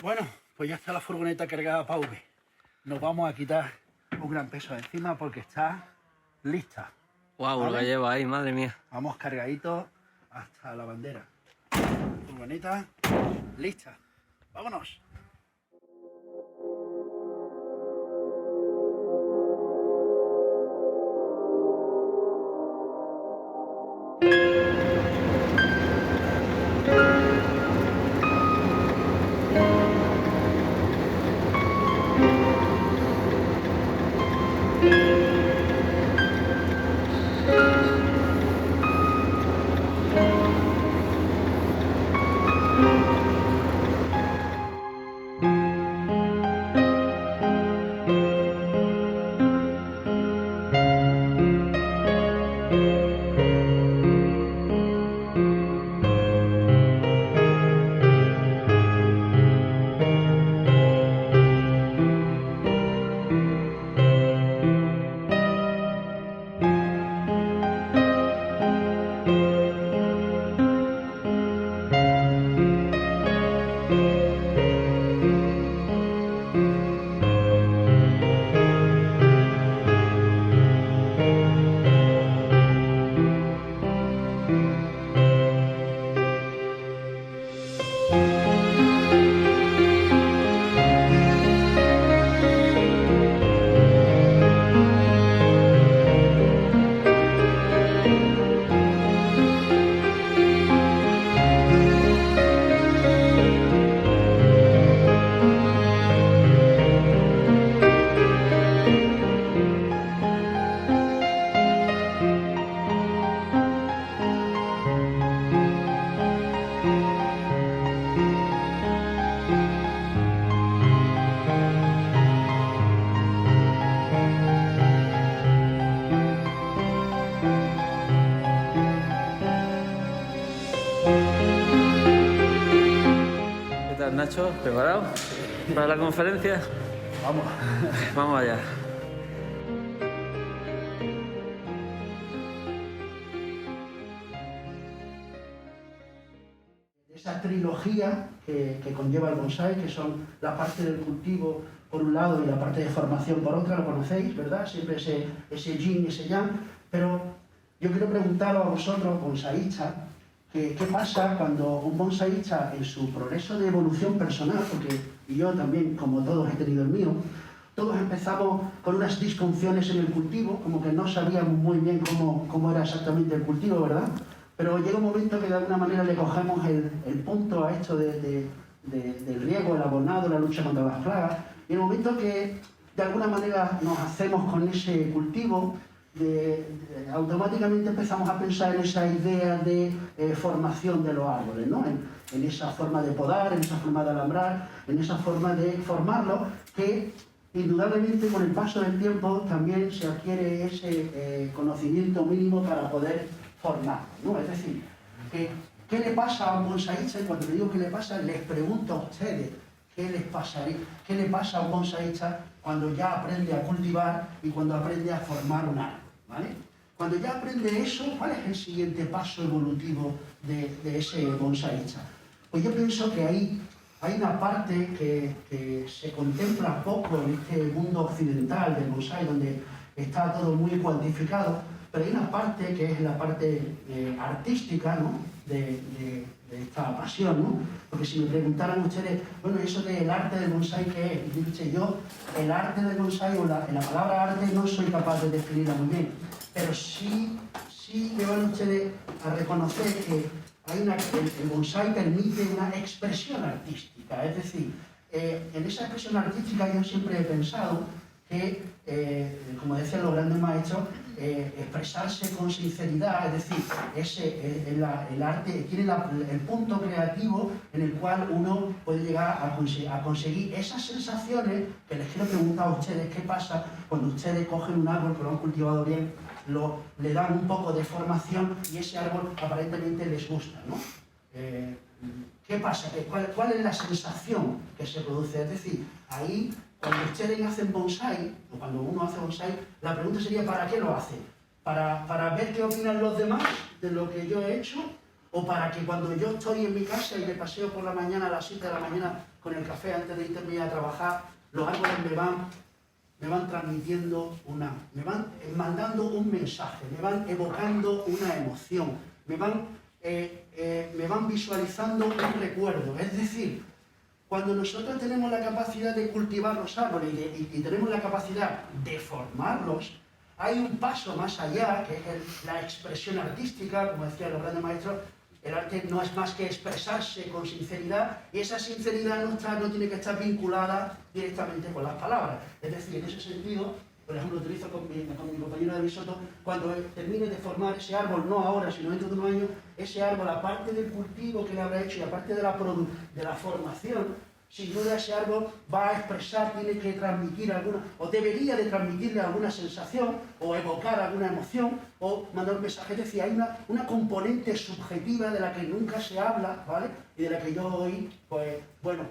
Bueno, pues ya está la furgoneta cargada para V. Nos vamos a quitar un gran peso de encima porque está lista. Guau, ¿vale? lo que lleva ahí, madre mía. Vamos cargaditos hasta la bandera. Furgoneta lista. ¡Vámonos! ¿Qué tal, Nacho? ¿Preparado para la conferencia? Vamos. Vamos allá. Esa trilogía que conlleva el bonsái, que son la parte del cultivo por un lado y la parte de formación por otra, lo conocéis, ¿verdad? Siempre ese yin, ese yang. Pero yo quiero preguntaros a vosotros, bonsaístas, ¿qué pasa cuando un bonsaísta en su progreso de evolución personal, porque yo también, como todos, he tenido el mío, todos empezamos con unas disfunciones en el cultivo, como que no sabíamos muy bien cómo era exactamente el cultivo, ¿verdad? Pero llega un momento que de alguna manera le cogemos el punto a esto del riego, el abonado, la lucha contra las plagas, y en el momento que de alguna manera nos hacemos con ese cultivo, automáticamente empezamos a pensar en esa idea de formación de los árboles, ¿no? En esa forma de podar, en esa forma de alambrar, en esa forma de formarlos, que indudablemente con el paso del tiempo también se adquiere ese conocimiento mínimo para poder formar, ¿no? Es decir, ¿qué le pasa a un bonsaísta? Y cuando le digo qué le pasa, les pregunto a ustedes, ¿qué les pasaría? ¿Qué le pasa a un bonsaísta cuando ya aprende a cultivar y cuando aprende a formar un árbol? ¿Vale? Cuando ya aprende eso, ¿cuál es el siguiente paso evolutivo de ese bonsaísta? Pues yo pienso que hay una parte que se contempla poco en este mundo occidental del bonsái, donde está todo muy cuantificado, pero hay una parte que es la parte artística, ¿no? de esta pasión, ¿no? Porque si me preguntaran ustedes, bueno, eso del arte del bonsái, ¿qué es? Y dice yo, el arte del bonsái, o la palabra arte no soy capaz de definirla muy bien, pero sí me van ustedes a reconocer que el bonsái permite una expresión artística, es decir, en esa expresión artística yo siempre he pensado que, como decían los grandes maestros, expresarse con sinceridad, es decir, el arte tiene el punto creativo en el cual uno puede llegar a conseguir esas sensaciones que les quiero preguntar a ustedes qué pasa cuando ustedes cogen un árbol que lo han cultivado bien, le dan un poco de formación y ese árbol aparentemente les gusta, ¿no? ¿Qué pasa? ¿Cuál es la sensación que se produce? Es decir, ahí, cuando ustedes hacen bonsái, o cuando uno hace bonsái, la pregunta sería ¿para qué lo hace? ¿Para ver qué opinan los demás de lo que yo he hecho? o para que cuando yo estoy en mi casa y me paseo por la mañana a las 7 de la mañana con el café antes de irme a trabajar, los árboles me van transmitiendo me van mandando un mensaje, me van evocando una emoción, me van visualizando un recuerdo. Es decir, cuando nosotros tenemos la capacidad de cultivar los árboles y tenemos la capacidad de formarlos, hay un paso más allá, que es la expresión artística, como decían los grandes maestros. El arte no es más que expresarse con sinceridad, y esa sinceridad no tiene que estar vinculada directamente con las palabras. Es decir, en ese sentido, por ejemplo, utilizo con mi compañero David Soto, cuando termine de formar ese árbol, no ahora, sino dentro de unos años, ese árbol, aparte del cultivo que le habrá hecho y aparte de la formación, sin duda ese árbol va a expresar, tiene que transmitir alguna, o debería de transmitirle alguna sensación, o evocar alguna emoción, o mandar un mensaje. Es decir, hay una componente subjetiva de la que nunca se habla, ¿vale? Y de la que yo hoy, pues, bueno,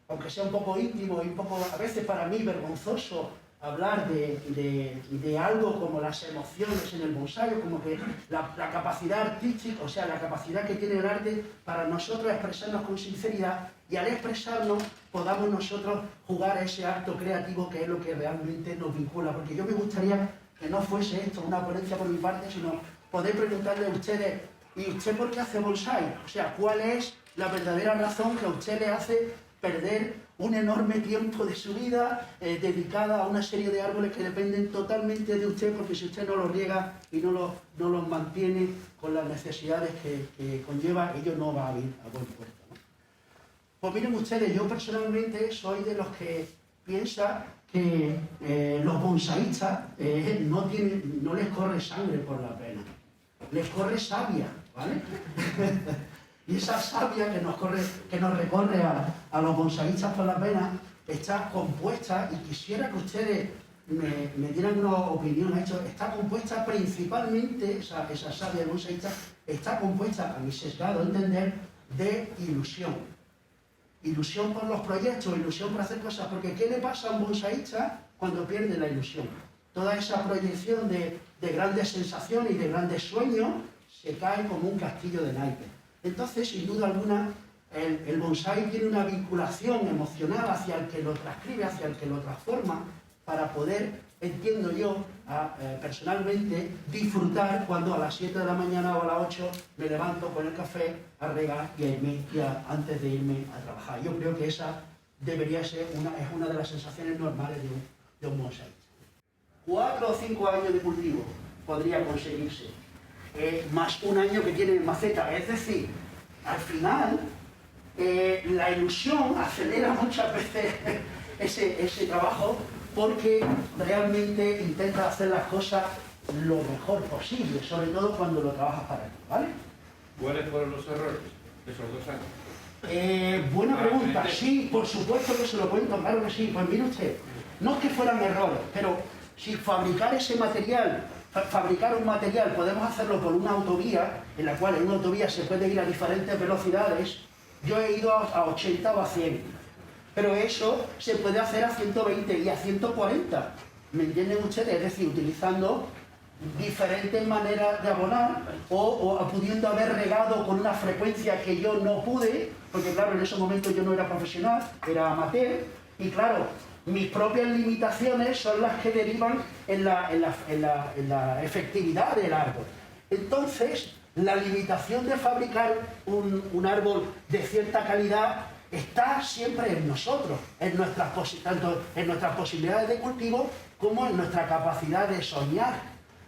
aunque sea un poco íntimo y un poco, a veces para mí, vergonzoso, hablar de algo como las emociones en el bonsái, como que la capacidad artística, o sea, la capacidad que tiene el arte para nosotros expresarnos con sinceridad, y al expresarnos podamos nosotros jugar a ese acto creativo que es lo que realmente nos vincula. Porque yo me gustaría que no fuese esto una ponencia por mi parte, sino poder preguntarle a ustedes, ¿y usted por qué hace bonsái? O sea, ¿cuál es la verdadera razón que a usted le hace perder un enorme tiempo de su vida dedicada a una serie de árboles que dependen totalmente de usted, porque si usted no los riega y no los mantiene con las necesidades que conlleva, ello no va a ir a buen puerto, ¿no? Pues miren ustedes, yo personalmente soy de los que piensa que los bonsaístas no les corre sangre por la pena, les corre savia, ¿vale? Y esa savia que nos recorre a los bonsaístas por la pena está compuesta, y quisiera que ustedes me dieran una opinión a esto, está compuesta principalmente, esa savia de bonsaísta, está compuesta, a mi sesgado entender, de ilusión. Ilusión por los proyectos, ilusión por hacer cosas, porque ¿qué le pasa a un bonsaísta cuando pierde la ilusión? Toda esa proyección de grandes sensaciones y de grandes sueños se cae como un castillo de naipes. Entonces, sin duda alguna, el bonsái tiene una vinculación emocional hacia el que lo transcribe, hacia el que lo transforma, para poder, entiendo yo, personalmente, disfrutar cuando a las 7 de la mañana o a las 8 me levanto con el café a regar antes de irme a trabajar. Yo creo que esa debería ser es una de las sensaciones normales de un bonsái. 4 o 5 años de cultivo podría conseguirse, más un año que tiene en maceta. Es decir, al final, la ilusión acelera muchas veces ese trabajo, porque realmente intenta hacer las cosas lo mejor posible, sobre todo cuando lo trabajas para ti, ¿vale? ¿Cuáles fueron los errores de esos 2 años? Buena pregunta. Sí, por supuesto que se lo cuento, claro que sí. Pues mire usted, no es que fueran errores, pero si fabricar ese material, fabricar un material, podemos hacerlo por una autovía, en la cual en una autovía se puede ir a diferentes velocidades. Yo he ido a 80 o a 100. Pero eso se puede hacer a 120 y a 140, ¿me entienden ustedes? Es decir, utilizando diferentes maneras de abonar, o pudiendo haber regado con una frecuencia que yo no pude, porque claro, en ese momento yo no era profesional, era amateur, y claro, mis propias limitaciones son las que derivan en la efectividad del árbol. Entonces, la limitación de fabricar un árbol de cierta calidad está siempre en nosotros, tanto en nuestras posibilidades de cultivo como en nuestra capacidad de soñar,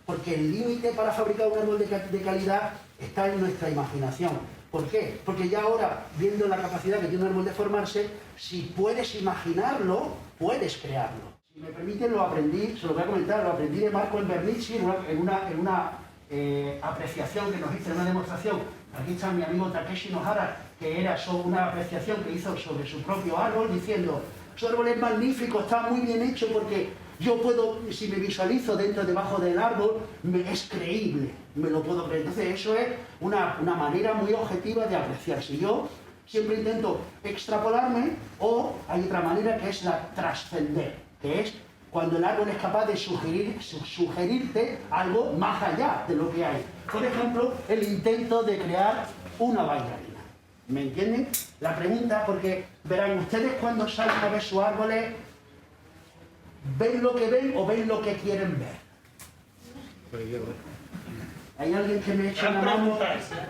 porque el límite para fabricar un árbol de calidad está en nuestra imaginación. ¿Por qué? Porque ya ahora, viendo la capacidad que tiene un árbol de formarse, si puedes imaginarlo, puedes crearlo. Si me permiten, lo aprendí, se lo voy a comentar, lo aprendí de Marco Invernizzi en una apreciación que nos hizo, en una demostración. Aquí está mi amigo Takeshi Nohara, que era una apreciación que hizo sobre su propio árbol, diciendo: su árbol es magnífico, está muy bien hecho, porque yo puedo, si me visualizo debajo del árbol, es creíble, me lo puedo creer. Entonces eso es una manera muy objetiva de apreciarse. Yo siempre intento extrapolarme, o hay otra manera que es la trascender, que es cuando el árbol es capaz de sugerirte algo más allá de lo que hay. Por ejemplo, el intento de crear una bailarina. ¿Me entienden? La pregunta, porque verán, ustedes cuando salen a ver sus árboles, ¿ven lo que ven o ven lo que quieren ver? Hay alguien que me eche la mano,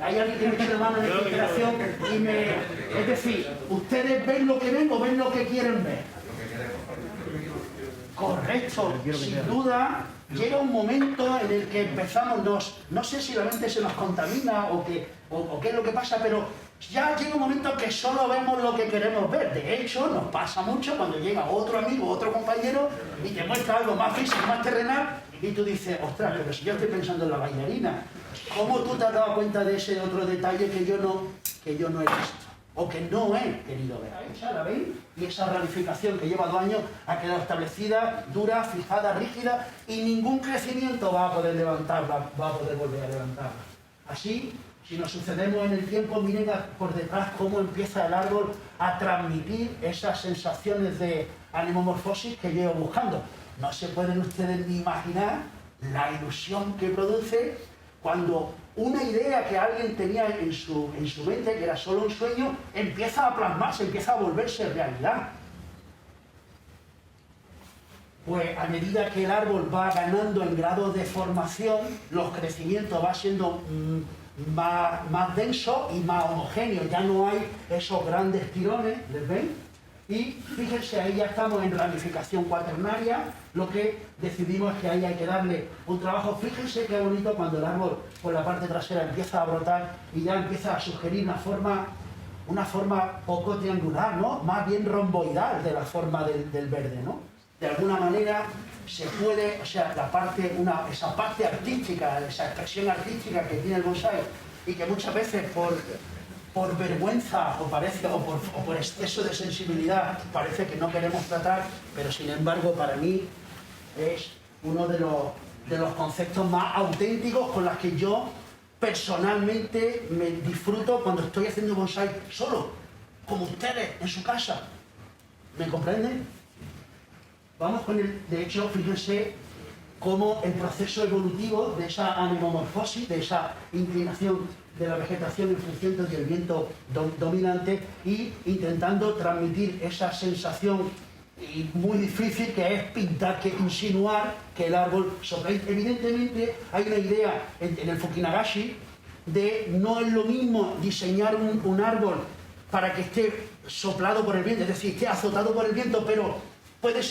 hay alguien que me eche la mano en esta interacción y me... Es decir, ¿ustedes ven lo que ven o ven lo que quieren ver? Correcto, sin duda, llega un momento en el que empezamos, no sé si la mente se nos contamina o qué es lo que pasa, pero ya llega un momento que solo vemos lo que queremos ver. De hecho, nos pasa mucho cuando llega otro amigo, otro compañero y te muestra algo más físico, más terrenal y tú dices, ostras, pero si yo estoy pensando en la bailarina, ¿cómo tú te has dado cuenta de ese otro detalle que yo no he visto? O que no he querido ver. ¿Ya la veis? Y esa ramificación que lleva 2 años ha quedado establecida, dura, fijada, rígida, y ningún crecimiento va a poder levantarla, va a poder volver a levantarla. Así, si nos sucedemos en el tiempo, miren por detrás cómo empieza el árbol a transmitir esas sensaciones de anemomorfosis que llevo buscando. No se pueden ustedes ni imaginar la ilusión que produce cuando una idea que alguien tenía en su mente, que era solo un sueño, empieza a plasmarse, empieza a volverse realidad. Pues a medida que el árbol va ganando en grado de formación, los crecimientos va siendo más densos y más homogéneos. Ya no hay esos grandes tirones, ¿les ven? Y fíjense, ahí ya estamos en ramificación cuaternaria, lo que decidimos es que ahí hay que darle un trabajo. Fíjense qué bonito cuando el árbol por la parte trasera empieza a brotar y ya empieza a sugerir una forma poco triangular, ¿no? Más bien romboidal de la forma del verde, ¿no? De alguna manera se puede, o sea, esa parte artística, esa expresión artística que tiene el bonsái y que muchas veces por vergüenza o por exceso de sensibilidad parece que no queremos tratar, pero sin embargo para mí es uno de los conceptos más auténticos con los que yo personalmente me disfruto cuando estoy haciendo bonsái solo, como ustedes en su casa. ¿Me comprenden? Vamos con de hecho, fíjense cómo el proceso evolutivo de esa anemomorfosis, de esa inclinación de la vegetación en función del viento dominante y intentando transmitir esa sensación muy difícil que es pintar, que insinuar que el árbol sopla. Evidentemente hay una idea en el Fukinagashi de no es lo mismo diseñar un árbol para que esté soplado por el viento, es decir, esté azotado por el viento, pero puede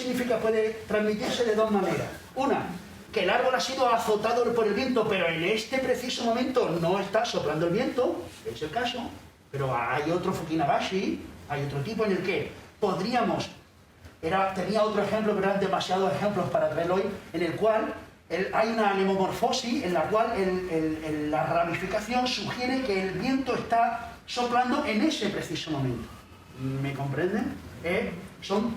transmitirse de 2 maneras. Una, que el árbol ha sido azotado por el viento, pero en este preciso momento no está soplando el viento, es el caso, pero hay otro Fukinagashi, hay otro tipo en el que podríamos, tenía otro ejemplo, pero eran demasiados ejemplos para traerlo hoy, en el cual hay una anemomorfosis en la cual la ramificación sugiere que el viento está soplando en ese preciso momento. ¿Me comprenden? Son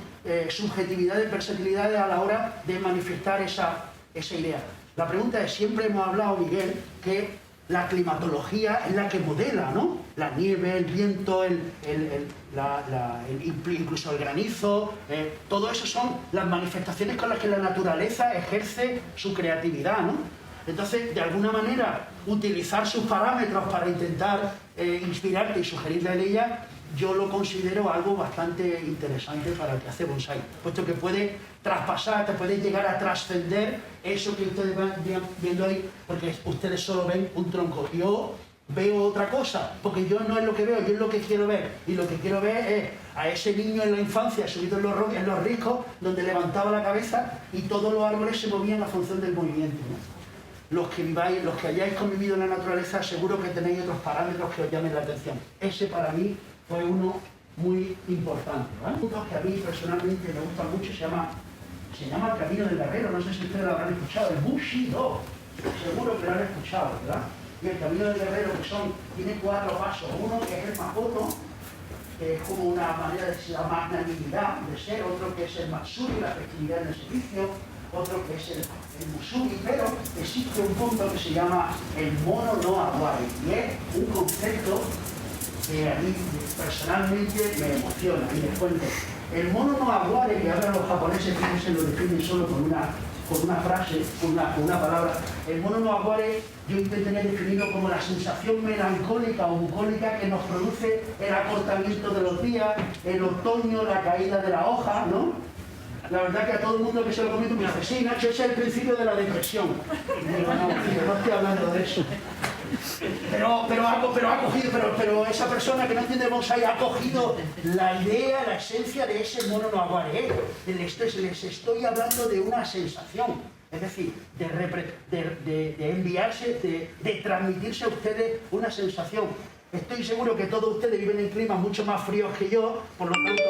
subjetividades, versatilidades a la hora de manifestar esa idea. La pregunta es, siempre hemos hablado, Miguel, que la climatología es la que modela, ¿no? La nieve, el viento, incluso el granizo, todo eso son las manifestaciones con las que la naturaleza ejerce su creatividad, ¿no? Entonces, de alguna manera, utilizar sus parámetros para intentar inspirarte y sugerirle a ella, yo lo considero algo bastante interesante para el que hace bonsái, puesto que puede traspasar, te puede llegar a trascender eso que ustedes van viendo ahí, porque ustedes solo ven un tronco. Yo veo otra cosa, porque yo no es lo que veo, yo es lo que quiero ver. Y lo que quiero ver es a ese niño en la infancia, subido en los riscos, donde levantaba la cabeza y todos los árboles se movían a función del movimiento, ¿no? Los que hayáis convivido en la naturaleza, seguro que tenéis otros parámetros que os llamen la atención. Ese para mí fue uno muy importante, ¿vale? Un punto que a mí personalmente me gusta mucho, se llama el Camino del Guerrero, no sé si ustedes lo habrán escuchado, el Bushido, seguro que lo han escuchado, ¿verdad? Y el Camino del Guerrero tiene 4 pasos, uno que es el Makoto, que es como una manera de la magnanimidad de ser, otro que es el Matsuri, la festividad en el servicio, otro que es el Musubi, pero existe un punto que se llama el Mono no Awai, y es un concepto que a mí personalmente me emociona, y les cuento. El mono no aguare, que ahora los japoneses fíjense, lo definen solo con una frase, con una palabra. El mono no aguare, yo intentaría definirlo como la sensación melancólica o bucólica que nos produce el acortamiento de los días, el otoño, la caída de la hoja, ¿no? La verdad que a todo el mundo que se lo comento me dice, sí, Nacho, ese es el principio de la depresión. Y digo, no, tío, no estoy hablando de eso. Pero esa persona que no entiende bonsai ha cogido la idea, la esencia de ese mono no aguare. Les estoy hablando de una sensación, es decir, de enviarse, de transmitirse a ustedes una sensación. Estoy seguro que todos ustedes viven en climas mucho más fríos que yo, por lo tanto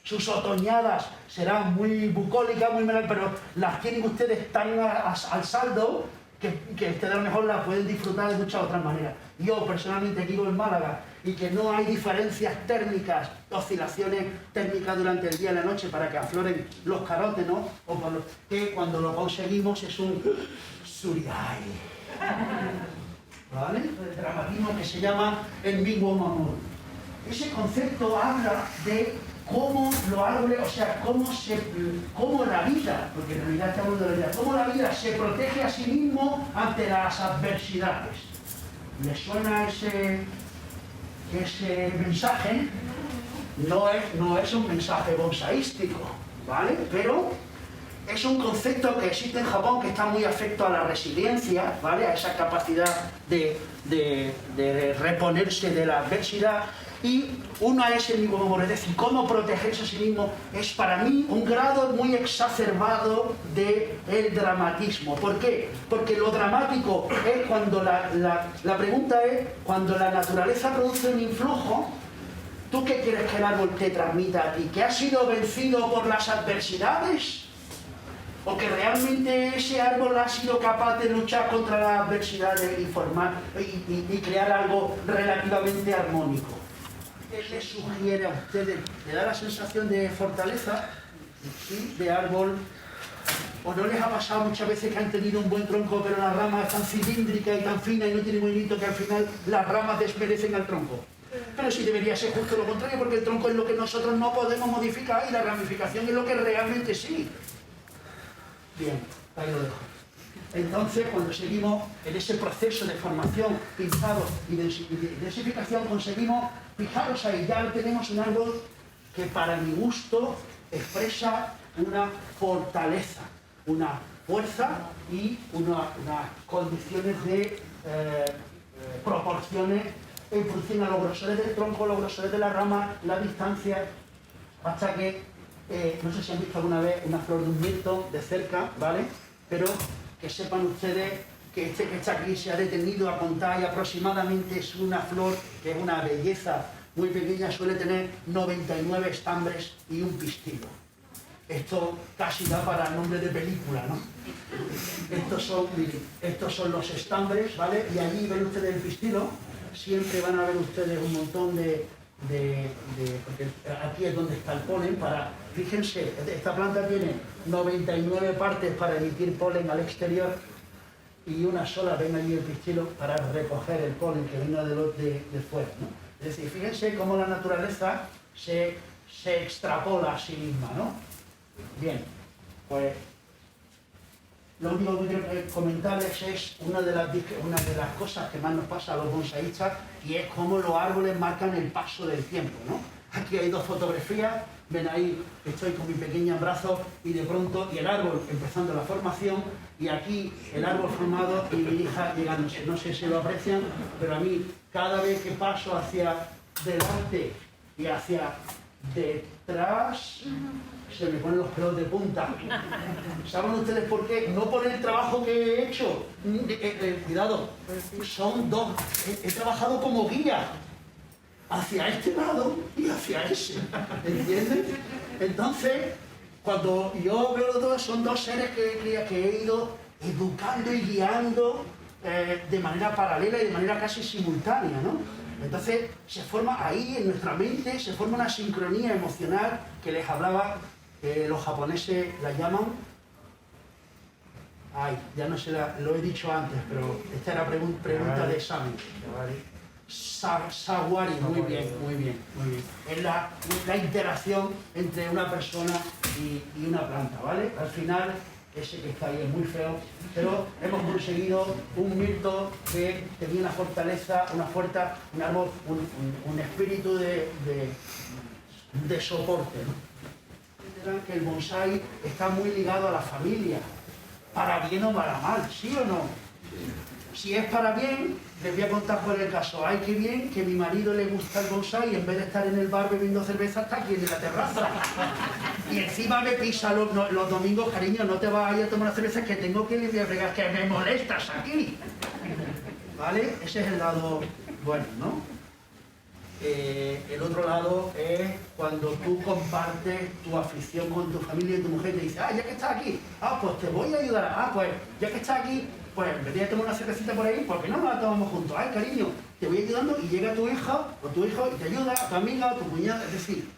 sus otoñadas serán muy bucólicas, muy melancólicas, pero las tienen ustedes tan al saldo que ustedes a lo mejor la pueden disfrutar de muchas otras maneras. Yo personalmente vivo en Málaga y que no hay diferencias térmicas, oscilaciones térmicas durante el día y la noche para que afloren los carotes, ¿no? O por lo que cuando lo conseguimos es un suriai, ¿vale? El dramatismo que se llama el Miwomamor. Ese concepto habla de cómo los árboles, o sea, cómo la vida, porque en realidad estamos hablando de la vida, cómo la vida se protege a sí mismo ante las adversidades. ¿Les suena ese mensaje? No es un mensaje bonsaístico, ¿vale? Pero es un concepto que existe en Japón que está muy afecto a la resiliencia, ¿vale? A esa capacidad de reponerse de la adversidad. Y uno es el mismo, es decir, cómo protegerse a sí mismo es para mí un grado muy exacerbado del dramatismo. ¿Por qué? Porque lo dramático es cuando la pregunta es, cuando la naturaleza produce un influjo, ¿tú qué quieres que el árbol te transmita a ti? ¿Que has sido vencido por las adversidades? ¿O que realmente ese árbol ha sido capaz de luchar contra las adversidades y crear algo relativamente armónico? ¿Qué les sugiere a ustedes? ¿Le da la sensación de fortaleza, ¿sí? De árbol? ¿O no les ha pasado muchas veces que han tenido un buen tronco pero las ramas están cilíndricas y tan finas y no tienen movimiento que al final las ramas desmerecen al tronco? Pero sí debería ser justo lo contrario, porque el tronco es lo que nosotros no podemos modificar y la ramificación es lo que realmente sí. Bien, ahí lo dejo. Entonces, cuando seguimos en ese proceso de formación, pintado y densificación, conseguimos, fijaros ahí, ya tenemos un árbol que para mi gusto expresa una fortaleza, una fuerza y unas condiciones de proporciones en función a los grosores del tronco, los grosores de la rama, la distancia, hasta que, no sé si han visto alguna vez una flor de un mirto de cerca, ¿vale? Pero que sepan ustedes que este que está aquí se ha detenido a contar y aproximadamente es una flor que es una belleza muy pequeña, suele tener 99 estambres y un pistilo. Esto casi da para nombre de película, ¿no? Estos son los estambres, ¿vale? Y allí ven ustedes el pistilo, siempre van a ver ustedes un montón porque aquí es donde está el polen. Fíjense, esta planta tiene 99 partes para emitir polen al exterior y una sola ven allí el pistilo para recoger el polen que venga de fuera, ¿no? Es decir, fíjense cómo la naturaleza se extrapola a sí misma, ¿no? Bien, pues lo único que quiero comentarles es una de las cosas que más nos pasa a los bonsaístas, y es cómo los árboles marcan el paso del tiempo, ¿no? Aquí hay dos fotografías, ven ahí, estoy con mi pequeña en brazos y de pronto, y el árbol empezando la formación, y aquí el árbol formado y mi hija llegándose. No sé si lo aprecian, pero a mí cada vez que paso hacia delante y hacia detrás, se me ponen los pelos de punta. ¿Saben ustedes por qué? No por el trabajo que he hecho. Cuidado, son dos. He trabajado como guía hacia este lado y hacia ese. ¿Entienden? Entonces, cuando yo veo los dos, son dos seres que he ido educando y guiando de manera paralela y de manera casi simultánea, ¿no? Entonces, se forma ahí en nuestra mente, se forma una sincronía emocional que les hablaba. Los japoneses la llaman, ya no sé, lo he dicho antes, pero esta era pregunta de examen, ¿vale? Saguari, muy bien, muy bien, muy bien. Es la interacción entre una persona y una planta, ¿vale? Al final, ese que está ahí es muy feo, pero hemos conseguido un mirto que tenía una fortaleza, un árbol, un espíritu de soporte, ¿no? Entenderán que el bonsái está muy ligado a la familia, para bien o para mal, ¿sí o no? Si es para bien, les voy a contar por el caso. Ay, qué bien que a mi marido le gusta el bonsái y en vez de estar en el bar bebiendo cerveza, está aquí en la terraza. Y encima me pisa los domingos, cariño, no te vas a ir a tomar una cerveza, que tengo que limpiar, que me molestas aquí. ¿Vale? Ese es el lado bueno, ¿no? El otro lado es cuando tú compartes tu afición con tu familia y tu mujer te dice, ya que estás aquí, pues te voy a ayudar, pues ya que estás aquí, pues en vez de tomar una cervecita por ahí, ¿por qué no la tomamos juntos? Ay, cariño, te voy ayudando y llega tu hija o tu hijo y te ayuda, tu amiga, tu cuñada, es decir,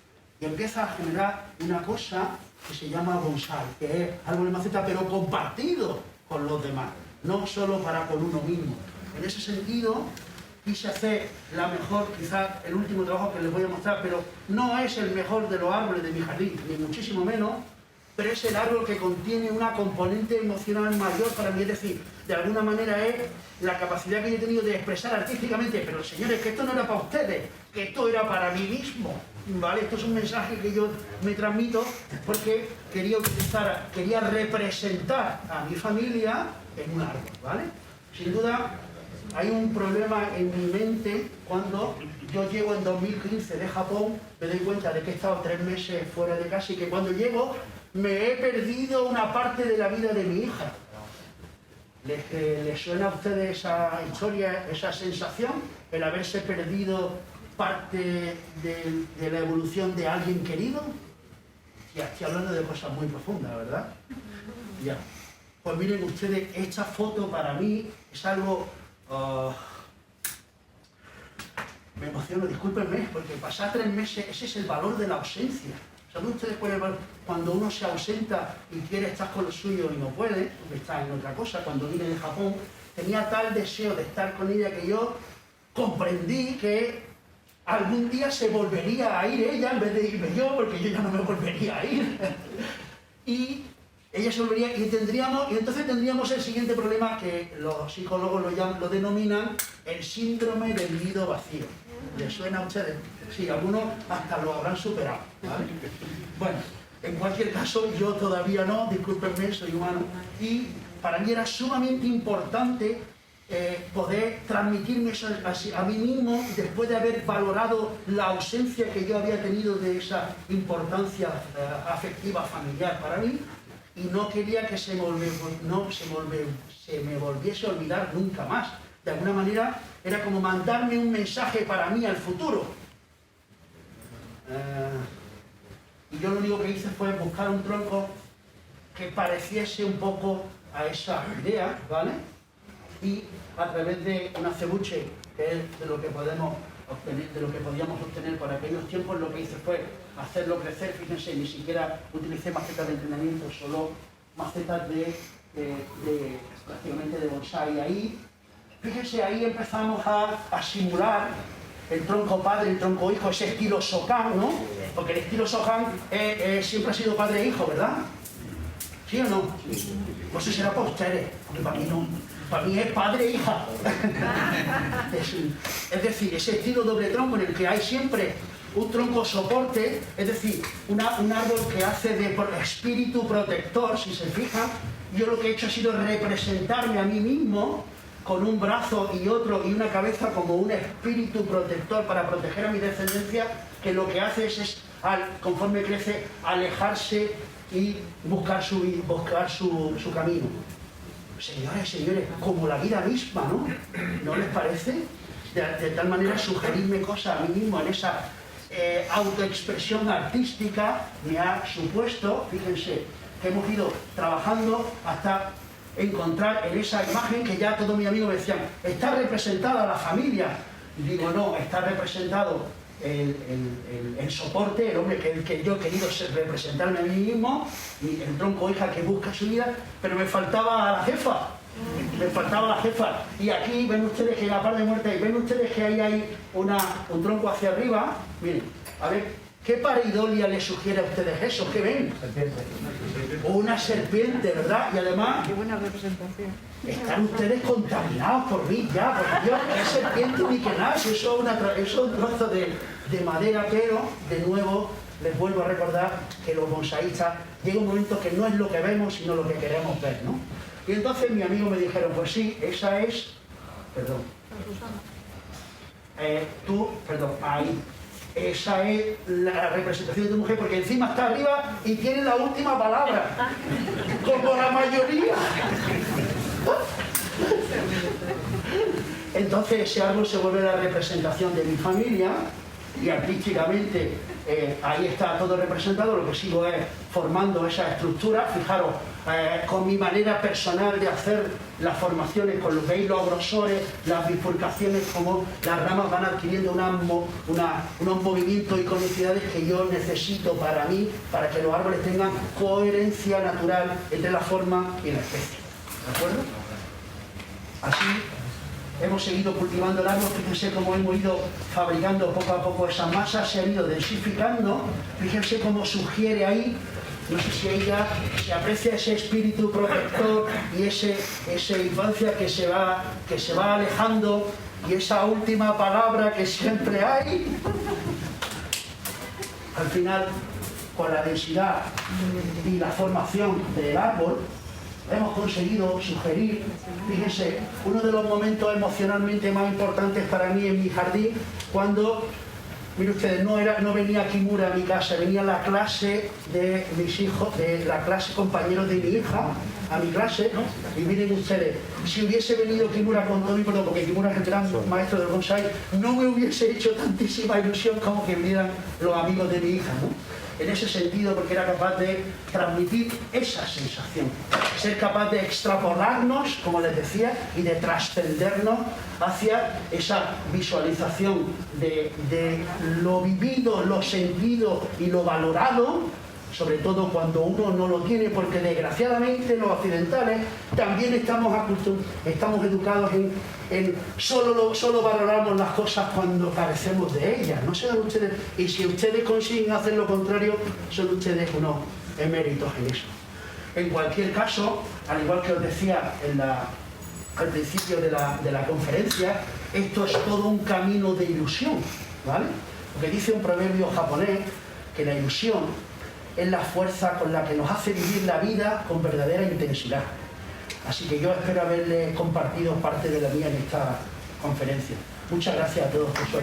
y empieza a generar una cosa que se llama bonsái, que es árbol de maceta, pero compartido con los demás, no solo para con uno mismo. En ese sentido, quise hacer la mejor, quizás el último trabajo que les voy a mostrar, pero no es el mejor de los árboles de mi jardín, ni muchísimo menos, pero es el árbol que contiene una componente emocional mayor para mí, es decir, de alguna manera es la capacidad que yo he tenido de expresar artísticamente, pero señores, que esto no era para ustedes, que esto era para mí mismo, ¿vale? Esto es un mensaje que yo me transmito porque quería representar a mi familia en un árbol, ¿vale? Sin duda, hay un problema en mi mente cuando yo llego en 2015 de Japón, me doy cuenta de que he estado 3 meses fuera de casa y que cuando llego me he perdido una parte de la vida de mi hija. ¿Les suena a ustedes esa historia, esa sensación? El haberse perdido parte de la evolución de alguien querido. Ya estoy hablando de cosas muy profundas, ¿verdad? Ya. Pues miren ustedes, esta foto para mí es algo... me emociono, discúlpenme, porque pasar 3 meses, ese es el valor de la ausencia. ¿Saben ustedes cuál es el valor? Cuando uno se ausenta y quiere estar con los suyos y no puede, porque está en otra cosa. Cuando vine de Japón, tenía tal deseo de estar con ella que yo comprendí que algún día se volvería a ir ella en vez de irme yo, porque yo ya no me volvería a ir. Y ella se volvería y entonces tendríamos el siguiente problema que los psicólogos lo denominan el síndrome del nido vacío. ¿Les suena a ustedes? Sí, algunos hasta lo habrán superado, ¿vale? Bueno, en cualquier caso, yo todavía no, discúlpenme, soy humano, y para mí era sumamente importante poder transmitirme eso a mí mismo después de haber valorado la ausencia que yo había tenido de esa importancia afectiva familiar para mí, y no quería que se me volviese a olvidar nunca más. De alguna manera era como mandarme un mensaje para mí al futuro. Y yo lo único que hice fue buscar un tronco que pareciese un poco a esa idea, ¿vale? Y a través de un acebuche, que es de lo que podemos obtener, de lo que podíamos obtener por aquellos tiempos, lo que hice fue hacerlo crecer. Fíjense, ni siquiera utilicé macetas de entrenamiento, solo macetas prácticamente de bonsái. Ahí, fíjense, ahí empezamos a simular el tronco padre, el tronco hijo, ese estilo Shokan, ¿no? Porque el estilo Shokan siempre ha sido padre e hijo, ¿verdad? ¿Sí o no? Pues eso será para ustedes, porque para mí no. Para mí es padre e hija. Es decir, ese estilo doble tronco en el que hay siempre un tronco soporte, es decir, un árbol que hace de espíritu protector, si se fijan. Yo lo que he hecho ha sido representarme a mí mismo con un brazo y otro y una cabeza como un espíritu protector para proteger a mi descendencia, que lo que hace es conforme crece, alejarse y buscar su camino. Señores, como la vida misma, ¿no? ¿No les parece? De tal manera sugerirme cosas a mí mismo en esa autoexpresión artística me ha supuesto, fíjense, que hemos ido trabajando hasta encontrar en esa imagen que ya todos mis amigos me decían, está representada la familia. Y digo, no, está representado el soporte, el hombre que yo he querido representarme a mí mismo, y el tronco hija que busca su vida, pero me faltaba a la jefa, Me faltaba la jefa. Y aquí ven ustedes que la parte de muerta, y ven ustedes que ahí hay un tronco hacia arriba. Miren, a ver, ¿qué pareidolia les sugiere a ustedes eso? ¿Qué ven? Serpiente. Una serpiente, ¿verdad? Y además, Qué buena representación. están ustedes contaminados por mí ya, por Dios, qué serpiente ni que nada, si eso es un trozo de madera, pero de nuevo les vuelvo a recordar que los bonsaístas llega un momento que no es lo que vemos, sino lo que queremos ver, ¿no? Y entonces mi amigo me dijeron, pues sí, esa es, perdón, ahí, esa es la representación de tu mujer, porque encima está arriba y tiene la última palabra, como la mayoría. Entonces ese árbol se vuelve la representación de mi familia y artísticamente ahí está todo representado. Lo que sigo es formando esa estructura. Fijaros, con mi manera personal de hacer las formaciones, con lo que veis los grosores, las bifurcaciones, como las ramas van adquiriendo unos movimientos y conicidades que yo necesito para mí, para que los árboles tengan coherencia natural entre la forma y la especie. ¿De acuerdo? Así hemos seguido cultivando el árbol. Fíjense cómo hemos ido fabricando poco a poco esas masas, se han ido densificando. Fíjense cómo sugiere ahí, no sé si ella se aprecia ese espíritu protector y esa infancia que se va alejando, y esa última palabra que siempre hay. Al final, con la densidad y la formación del árbol, hemos conseguido sugerir, fíjense, uno de los momentos emocionalmente más importantes para mí en mi jardín, cuando, miren ustedes, no venía Kimura a mi casa, venía la clase de mis hijos, de la clase compañeros de mi hija, a mi clase, ¿no? Y miren ustedes, si hubiese venido Kimura con todo mi perdón, porque Kimura es el gran maestro del bonsai, no me hubiese hecho tantísima ilusión como que vinieran los amigos de mi hija, ¿no? En ese sentido, porque era capaz de transmitir esa sensación, ser capaz de extrapolarnos, como les decía, y de trascendernos hacia esa visualización de lo vivido, lo sentido y lo valorado, sobre todo cuando uno no lo tiene, porque desgraciadamente los occidentales también estamos educados en solo valoramos las cosas cuando carecemos de ellas. No se dan ustedes, y si ustedes consiguen hacer lo contrario, son ustedes unos eméritos en eso. En cualquier caso, al igual que os decía al principio de la conferencia, esto es todo un camino de ilusión, ¿vale? Porque dice un proverbio japonés que la ilusión es la fuerza con la que nos hace vivir la vida con verdadera intensidad. Así que yo espero haberles compartido parte de la mía en esta conferencia. Muchas gracias a todos por su